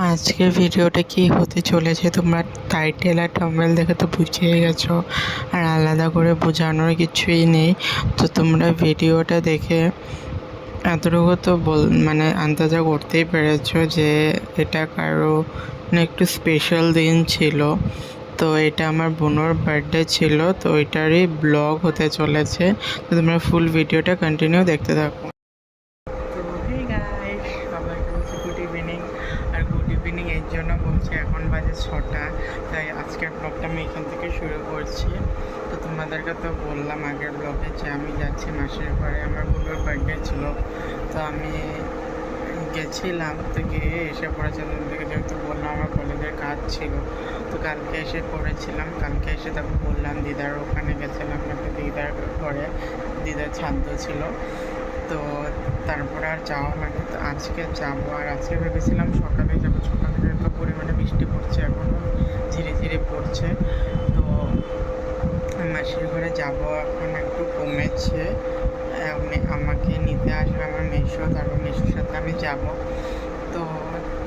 আজকের ভিডিওটা কি হতে চলেছে তোমরা টাইটেল আর থাম্বনেল দেখে তো বুঝেই গেছো, আর আলাদা করে বোঝানোর কিছুই নেই। তো তোমরা ভিডিওটা দেখে এতটুকু তো মানে আন্দাজা করতেই পেরেছো যে এটা কারো একটু স্পেশাল দিন ছিল। তো এটা আমার বোনের বার্থডে ছিল, তো এটারই ব্লগ হতে চলেছে। তো তোমরা ফুল ভিডিওটা কন্টিনিউ দেখতে থাকো। গুড ইভিনিং, আর গুড ইভিনিং এর জন্য বলছি এখন বাজে 6টা, তাই আজকের ব্লগটা আমি এখান থেকে শুরু করছি। তো তোমাদেরকে তো বললাম আগের ব্লগে যে আমি যাচ্ছি মাসির ঘরে, আমার বোনের বার্থডে ছিল। তো আমি গেছিলাম, তো গিয়ে এসে পড়েছে তোমাদেরকে যেহেতু বললাম আমার কলেজের কাজ ছিল, তো কালকে এসে করেছিলাম। কালকে এসে তারপর বললাম দিদার ওখানে গেছিলাম, একটা দিদার ঘরে, দিদার ছাদ্য ছিল। তো তারপরে আর যাওয়া হয়নি। তো আজকে যাবো, আর আজকে ভেবেছিলাম সকালে যাবো। সকালে এত পরিমাণে বৃষ্টি পড়ছে, এখনও ধীরে ধীরে পড়ছে। তো মাসির ঘরে যাবো, এখন একটু কমেছে। আমাকে নিতে আসবে আমার মেসো, তারপর মেসোর সাথে আমি যাব। তো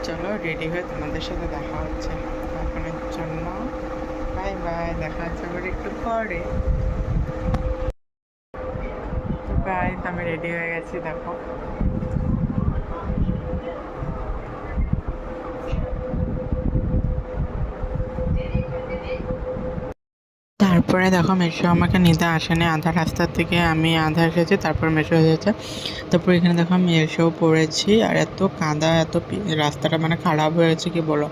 চলো রেডি হয়ে তোমাদের সাথে দেখা হচ্ছে। এখনের জন্য বাই বাই, দেখা হচ্ছে আবার একটু পরে। গাইস আমি রেডি হয়ে গেছি, দেখো। তারপরে দেখো মেসো আমাকে নিতে আসেনি, আধা রাস্তার থেকে আমি আধা এসেছি, তারপর মেসো এসেছে। তারপর এখানে দেখো আমি এসেও পড়েছি, আর এত কাদা, রাস্তাটা মানে খারাপ হয়েছে কি বলো।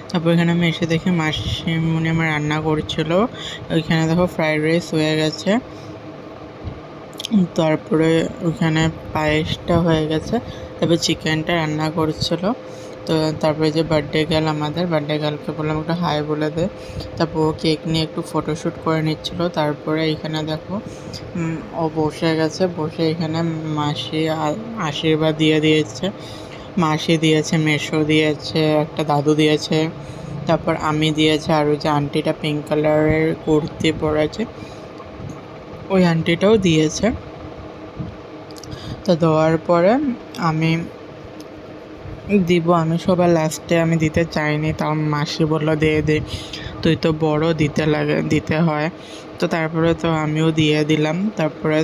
তারপর এখানে আমি এসে দেখি মাসিমণি আমার রান্না করছিল। ওইখানে দেখো ফ্রাইড রাইস হয়ে গেছে, তারপরে ওইখানে পায়েসটা হয়ে গেছে, তারপর চিকেনটা রান্না করছিল। তো তারপরে যে বার্থডে গার্ল, আমাদের বার্থডে গার্লকে বললাম একটু হাই বলে দে। তারপর ও কেক নিয়ে একটু ফটোশ্যুট করে নিচ্ছিল। তারপরে এখানে দেখো ও বসে গেছে, বসে এখানে মাসি আশীর্বাদ দিয়ে দিয়েছে। মাসি দিয়েছে, মেসো দিয়েছে, একটা দাদু দিয়েছে, তারপর আমি দিয়েছে, আর ওই যে আন্টিটা পিঙ্ক কালারের কুর্তি পরেছে ওই আন্টিটাও দিয়েছে। তো দেওয়ার পরে আমি দিব, আমি সবার লাস্টে আমি দিতে চাইনি, তাও মাসি বললো দিয়ে দে, তুই তো বড়, দিতে হয়। তো তারপরে তো আমিও দিয়ে দিলাম। তারপরে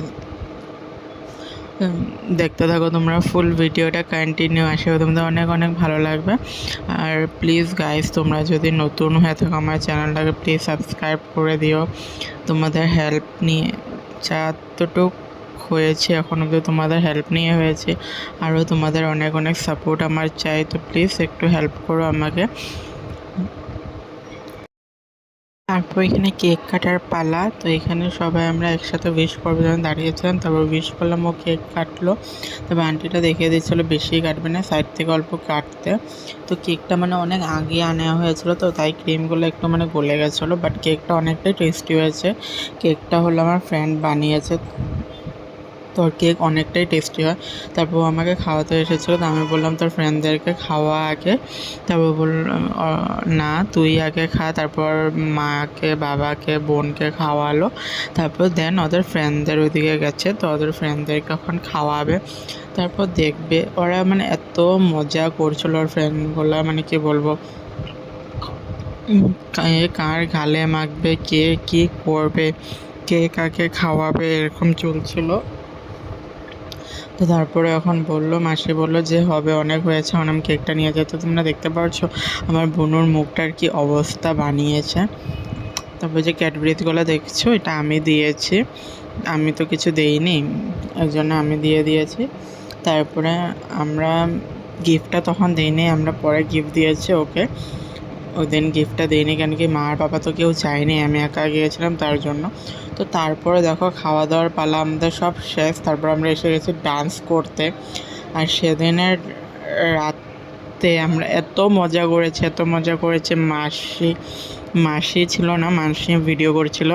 দেখতে থাকো তোমরা ফুল ভিডিওটা কন্টিনিউ, আসে তোমাদের অনেক অনেক ভালো লাগবে। আর প্লিজ গাইস, তোমরা যদি নতুন হয়ে থাকো আমার চ্যানেলটাকে প্লিজ সাবস্ক্রাইব করে দিও। তোমাদের হেল্প নিয়ে যতটুকু হয়েছে এখন অব্দি তোমাদের হেল্প নিয়ে হয়েছে, আরও তোমাদের অনেক অনেক সাপোর্ট আমার চাই। তো প্লিজ একটু হেল্প করো আমাকে। তারপর এখানে কেক কাটার পালা। তো এখানে সবাই আমরা একসাথে উইশ করবো যখন দাঁড়িয়েছিলাম, তারপর উইশ করলাম, ও কেক কাটলো। তবে আন্টিটা দেখিয়ে দিচ্ছিলো বেশি কাটবে না, সাইড থেকে অল্প কাটতে। তো কেকটা মানে অনেক আগে আনা হয়েছিলো, তো তাই ক্রিমগুলো একটু মানে গলে গেছিলো, বাট কেকটা অনেকটাই টেস্টি হয়েছে। কেকটা হলো আমার ফ্রেন্ড বানিয়েছে, তোর কেক অনেকটাই টেস্টি হয়। তারপর আমাকে খাওয়াতে এসেছিলো, তো আমি বললাম তোর ফ্রেন্ডদেরকে খাওয়া আগে। তারপর বললাম না তুই আগে খা, তারপর মাকে, বাবাকে, বোনকে খাওয়ালো। তারপর দেন ওদের ফ্রেন্ডদের ওইদিকে গেছে, তো ওদের ফ্রেন্ডদেরকে এখন খাওয়াবে। তারপর দেখবে ওরা মানে এত মজা করছিলো, ওর ফ্রেন্ডগুলো মানে কি বলবো, কার গালে মাখবে, কে কী করবে, কে কাকে খাওয়াবে, এরকম চলছিল। তো তারপরে এখন মাসি বললো যে হবে, অনেক হয়েছে, এখন আমি কেকটা নিয়ে যেতে। তোমরা দেখতে পাচ্ছো আমার বোনুর মুখটার কি অবস্থা বানিয়েছে। তারপর যে ক্যাডবেরিজগুলো দেখছো এটা আমি দিয়েছি, আমি তো কিছু দেইনি, এর জন্য আমি দিয়ে দিয়েছি। তারপরে আমরা গিফটটা তখন দিইনি, আমরা পরে গিফট দিয়েছি ওকে। ওই দিন গিফটটা দিইনি, কেন কি মা আর বাবা তো কেউ চায়নি, আমি একা গিয়েছিলাম তার জন্য। তো তারপরে দেখো খাওয়া দাওয়ার পালা আমাদের সব শেষ। তারপর আমরা এসে গেছি ডান্স করতে। আর সেদিনের রাতে আমরা এত মজা করেছি, এত মজা করেছি। মাসি ছিল না, মাসি ভিডিও করছিল,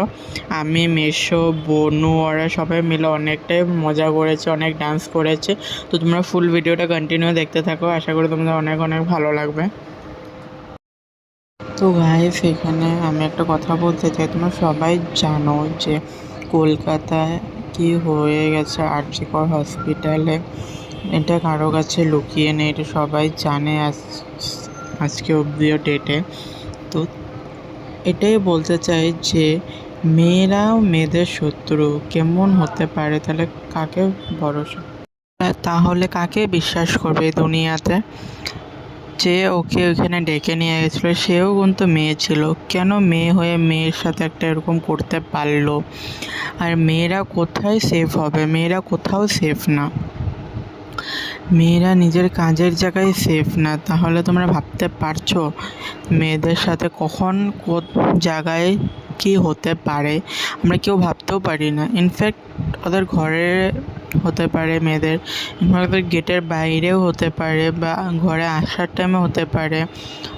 আমি, মেসো, বনু, ওরা সবাই মিলে অনেকটাই মজা করেছে, অনেক ডান্স করেছে। তো তোমরা ফুল ভিডিওটা কন্টিনিউ দেখতে থাকো, আশা করি তোমাদের অনেক অনেক ভালো লাগবে। তো গাইস এখানে আমি একটা কথা বলতে চাই, তোমরা সবাই জানো যে কলকাতায় কি হয়ে গেছে আর.জি. কর হসপিটালে, এটা কারো কাছে লুকিয়ে নেই, এটা সবাই জানে। আজকে অবধিও ডেটে। তো এটাই বলতে চাই যে মেয়েরাও মেয়েদের শত্রু কেমন হতে পারে? তাহলে কাকে ভরসা, তাহলে কাকে বিশ্বাস করবে এই দুনিয়াতে? যে ওকে ওখানে ডেকে নিয়ে গেছিলো সেও কিন্তু মেয়ে ছিল, কেন মেয়ে হয়ে মেয়ের সাথে একটা এরকম করতে পারলো? আর মেয়েরা কোথায় সেফ হবে? মেয়েরা কোথাও সেফ না, মেয়েরা নিজের কাজের জায়গায় সেফ না। তাহলে তোমরা ভাবতে পারছো মেয়েদের সাথে কখন কোন জায়গায় কি হতে পারে? আমরা কেউ ভাবতেও পারি না। ইনফ্যাক্ট ওদের ঘরে হতে পারে মেয়েদের, ওদের গেটের বাইরেও হতে পারে, বা ঘরে আসার টাইমে হতে পারে,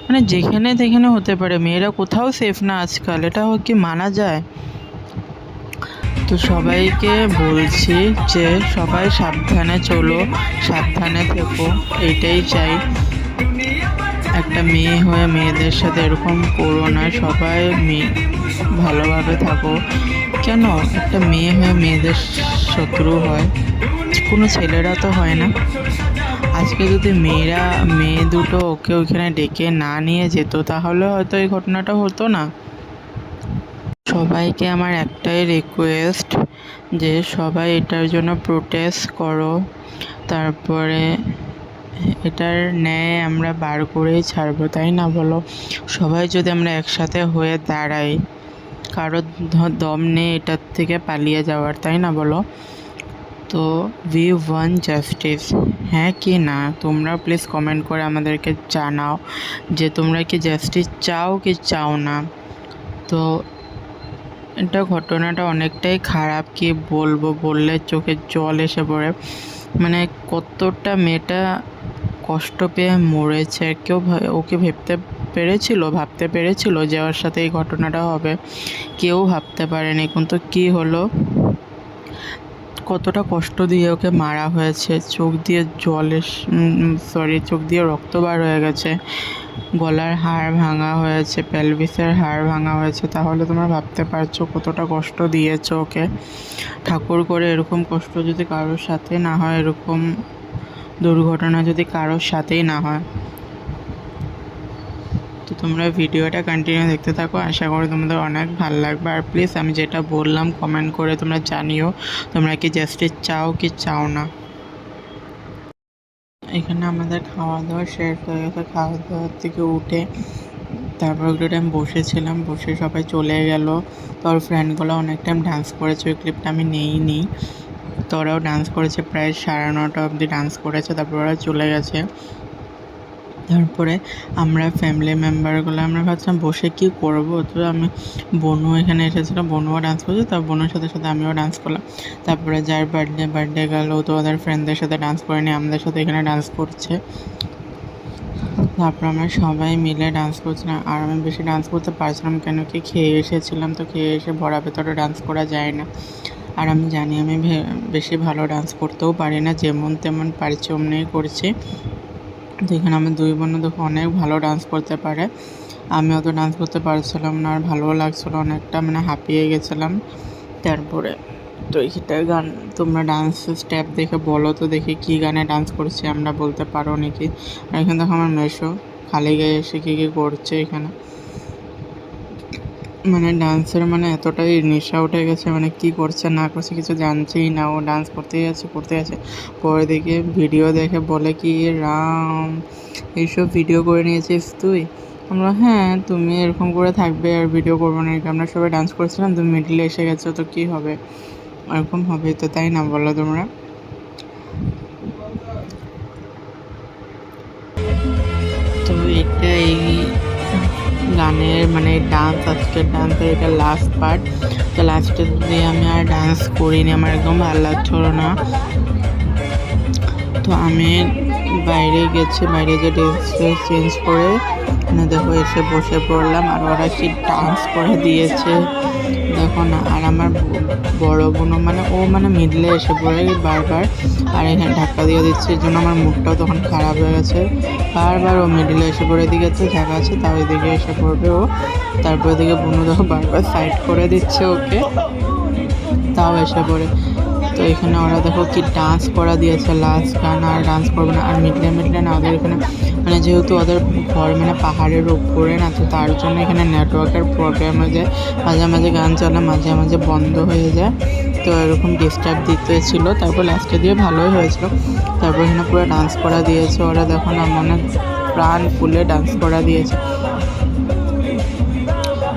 মানে যেখানে যেখানে হতে পারে। মেয়েরা কোথাও সেফ না আজকাল, এটা কি মানা যায়? তো সবাইকে বলছি যে সবাই সাবধানে চলো, সাবধানে থেকো, এইটাই চাই। একটা মেয়ে হয়ে মেয়েদের সাথে এরকম করো না, সবাই ভালোভাবে থাকো। কেন একটা মেয়ে হয়ে মেয়েদের শত্রু হয়? কোনো ছেলেরা তো হয় না। আজকে যদি মেয়ে দুটো ওকে ওইখানে ডেকে না নিয়ে যেত তাহলে হয়তো এই ঘটনাটা হতো না। সবাইকে আমার একটাই রিকোয়েস্ট যে সবাই এটার জন্য প্রোটেস্ট করো, তারপরে এটার ন্যায় আমরা বার করেই ছাড়বো, তাই না বলো? সবাই যদি আমরা একসাথে হয়ে দাঁড়াই, কারোর দম নেই এটার থেকে পালিয়ে যাওয়ার, তাই না বলো? তো উই ওয়ান্ট জাস্টিস, হ্যাঁ কি না? তোমরা প্লিজ কমেন্ট করে আমাদেরকে জানাও যে তোমরা কি জাস্টিস চাও কি চাও না। তো এটা ঘটনাটা অনেকটাই খারাপ, কি বলবো, বললে চোখে জল এসে পড়ে। মানে কতটা মেয়েটা কষ্ট পেয়ে মরেছে, কেউ ওকে ভাবতে পেরেছিল যে ওর সাথে এই ঘটনাটা হবে? কেউ ভাবতে পারেনি। কিন্তু কি হলো, কতটা কষ্ট দিয়ে ওকে মারা হয়েছে, চোখ দিয়ে চোখ দিয়ে রক্ত বার হয়ে গেছে, গলার হাড় ভাঙা হয়েছে, পেলভিসের হাড় ভাঙা হয়েছে। তাহলে তোমরা ভাবতে পারছো কতটা কষ্ট দিয়েছো ওকে। ঠাকুর করে এরকম কষ্ট যদি কারোর সাথে না হয়, এরকম দুর্ঘটনা যদি কারোর সাথেই না হয়। তো তোমরা ভিডিওটা কন্টিনিউ দেখতে থাকো, আশা করি তোমাদের অনেক ভালো লাগবে। আর প্লিজ আমি যেটা বললাম কমেন্ট করে তোমরা জানিও তোমরা কি জাস্টিস চাও কি চাও না। এখানে আমাদের খাওয়া দাওয়া শেষ হয়ে গেছে। খাওয়া দাওয়ার থেকে উঠে তারপর একটু টাইম বসেছিলাম, বসে সবাই চলে গেল। তোর ফ্রেন্ডগুলো অনেক টাইম ডান্স করেছে, ওই ক্লিপটা আমি নেইনি। তো ওরাও ডান্স করেছে, প্রায় 9:30 অবধি ডান্স করেছে, তারপর ওরা চলে গেছে। তারপরে আমরা ফ্যামিলি মেম্বারগুলো আমরা ভাবছিলাম বসে কী করবো। তো আমি বনু এখানে এসেছিলো, বনুও ডান্স করছে, তার বনুর সাথে সাথে আমিও ডান্স করলাম। তারপরে যার বার্থডে গেল তো ওদের ফ্রেন্ডদের সাথে ডান্স করেনি, আমাদের সাথে এখানে ডান্স করছে। তারপর আমরা সবাই মিলে ডান্স করছিলাম। আর আমি বেশি ডান্স করতে পারছিলাম কেন কি খেয়ে এসেছিলাম, তো খেয়ে এসে ভরা ভেতরে ডান্স করা যায় না। আর আমি জানি আমি বেশি ভালো ডান্স করতেও পারি না, যেমন তেমন পারছি অমনিই করছি। তো এখানে আমার দুই বোনও দেখো অনেক ভালো ডান্স করতে পারে, আমি অত ডান্স করতে পারছিলাম না, আর ভালোও লাগছিলো অনেকটা, মানে হাঁপিয়ে গেছিলাম। তারপরে তো এইটা গান তোমরা ডান্স স্টেপ দেখে বলো তো দেখি কী গানে ডান্স করছি, আমরা বলতে পারো নাকি। আর এখানে দেখো আমার মেশো খালি গায়ে এসে কী করছে এখানে, মানে ডান্সের মানে এতটাই নেশা উঠে গেছে, মানে কি করছে না করছে কিছু জানছেই না, ও ডান্স করতেই আছে। পরে দেখে ভিডিও দেখে বলে কি রাম এইসব ভিডিও করে নিয়েছিস তুই? আমরা হ্যাঁ তুমি এরকম করে থাকবে আর ভিডিও করবো না, আমরা সবাই ডান্স করছিলাম, তুমি মিডলে এসে গেছো তো কী হবে, এরকম হবে তো, তাই না বলো তোমরা? তো এটাই গানের মানে ডান্স, আজকের ডান্সের এটা লাস্ট পার্ট। তো লাস্টে দিয়ে আমি আর ডান্স করিনি, আমার একদম ভালো লাগছিল না। তো আমি বাইরে গেছি, বাইরে যে ড্রেস চেঞ্জ করে দেখো এসে বসে পড়লাম। আর ওরা কি ডান্স করে দিয়েছে দেখো না। আর আমার বড় বোনও মানে মিডলে এসে পড়ে বারবার, আর এখানে ধাক্কা দিয়ে দিচ্ছে, এই জন্য আমার মুডটাও তখন খারাপ হয়ে গেছে। বারবার ও মিডলে এসে পড়ে দিয়েছে, জায়গা আছে তাও এদিকে এসে পড়বে ও। তারপর এদিকে বোনও দেখো বারবার সাইড করে দিচ্ছে ওকে, তাও এসে পড়ে। তো তো এখানে ওরা দেখো কি ডান্স করা দিয়েছে, লাস্ট গান আর ডান্স করবে না। আর মিডলে না ওদের এখানে মানে যেহেতু ওদের ঘর মানে পাহাড়ের উপরে না, তো তার জন্য এখানে নেটওয়ার্কের প্রবলেম হয়ে যায়, মাঝে মাঝে গান চলে, মাঝে মাঝে বন্ধ হয়ে যায়, তো এরকম ডিস্টার্ব দিতেছিল। তারপর লাস্টে দিয়ে ভালোই হয়েছিল। তারপর এখানে পুরো ডান্স করা দিয়েছে ওরা, দেখো না মনে প্রাণ খুলে ডান্স করা দিয়েছে।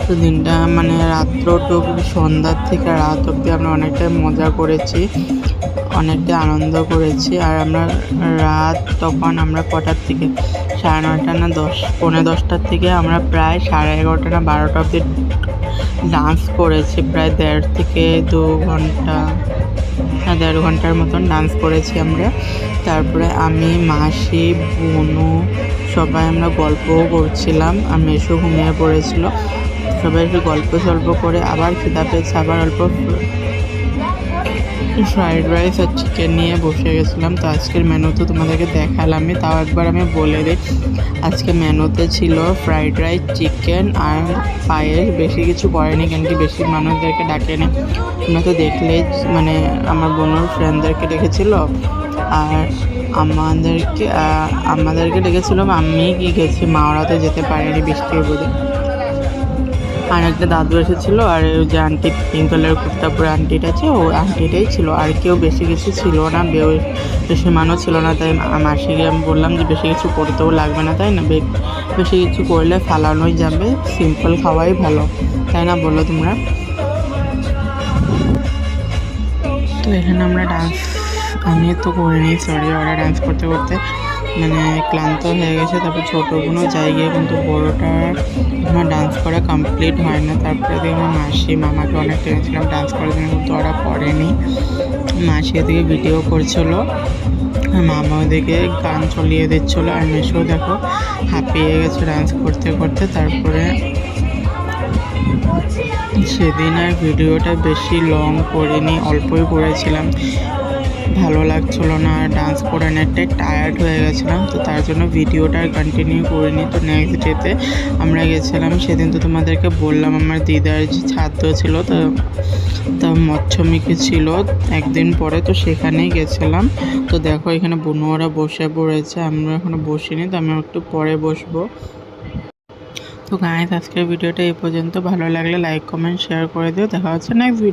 তো দিনটা মানে রাত্রটুকু সন্ধ্যার থেকে রাত অবধি আমরা অনেকটাই মজা করেছি, অনেকটাই আনন্দ করেছি। আর আমরা রাত তখন আমরা কটার থেকে 9:30 না 10:15 থেকে আমরা প্রায় 11:30 না 12টা অবধি ডান্স করেছি, প্রায় 1.5 থেকে 2 ঘন্টা, 1.5 ঘন্টার মতন ডান্স করেছি আমরা। তারপরে আমি, মাসি, বোনু সবাই আমরা গল্পও করছিলাম, আর মেসো ঘুমিয়ে পড়েছিল। সবাই একটু গল্প সল্প করে আবার খিদা পেয়েছে, আবার অল্প ফ্রাইড রাইস আর চিকেন নিয়ে বসে গেছিলাম। তো আজকের মেনু তো তোমাদেরকে দেখালামই, তাও একবার আমি বলে দিই। আজকে মেনুতে ছিল ফ্রাইড রাইস, চিকেন আর পায়েস, বেশি কিছু করেনি, কেন কি বেশি মানুষদেরকে ডাকেনি। তোমরা তো দেখলেই, মানে আমার বোনের ফ্রেন্ডদেরকে ডেকেছিল আর আমাদেরকে ডেকেছিল। আমি কি গেছি, মা ওরা তো যেতে পারেনি বৃষ্টির বোধে। আর একটা দাদু এসেছিলো, আর ওই যে আন্টি পিঙ্ক কালারের কুর্তা পরে আন্টিটা আছে, ও আন্টিটাই ছিল, আর কেউ বেশি কিছু ছিল না, বেশি মানুষ ছিল না। তাই মাসিকে আমি বললাম যে বেশি কিছু করতেও লাগবে না, তাই না, বেশি কিছু করলে ফালানোই যাবে, সিম্পল খাওয়াই ভালো, তাই না বলো তোমরা। তো এখানে আমরা ডান্স, আমি তো করিনি, সরি, ওরা ডান্স করতে করতে মানে ক্লান্ত হয়ে গেছে। তারপর ছোটো কোনো জায়গায়, কিন্তু বড়োটা আমার ডান্স করা কমপ্লিট হয় না। তারপরে দেখলাম মাসি, মামাকে অনেক টেনেছিলাম ডান্স করার জন্য, কিন্তু ওরা করেনি। মাসি এদিকে ভিডিও করছিলো, মামা ওদিকে গান চলিয়ে দিচ্ছিলো, আর মেসো দেখো হাঁপিয়ে গেছে ডান্স করতে করতে। তারপরে সেদিন আর ভিডিওটা বেশি লং করিনি, অল্পই করেছিলাম, ভালো লাগছিলো না, আর ডান্স করে অনেকটাই টায়ার্ড হয়ে গেছিলাম, তো তার জন্য ভিডিওটা আর কন্টিনিউ করিনি। তো নেক্সট ডেতে আমরা গেছিলাম, সেদিন তো তোমাদেরকে বললাম আমার দিদার যে ছাত্র ছিল, তো মৎস্যমিকি ছিল একদিন পরে, তো সেখানেই গেছিলাম। তো দেখো এখানে বোনুয়ারা বসে পড়েছে, আমরা এখনো বসিনি, তো আমি একটু পরে বসবো। তো গাইস, আজকের ভিডিওটা এই পর্যন্ত। ভালো লাগলে লাইক, কমেন্ট, শেয়ার করে দিও। দেখা হচ্ছে নেক্সট ভিডিও।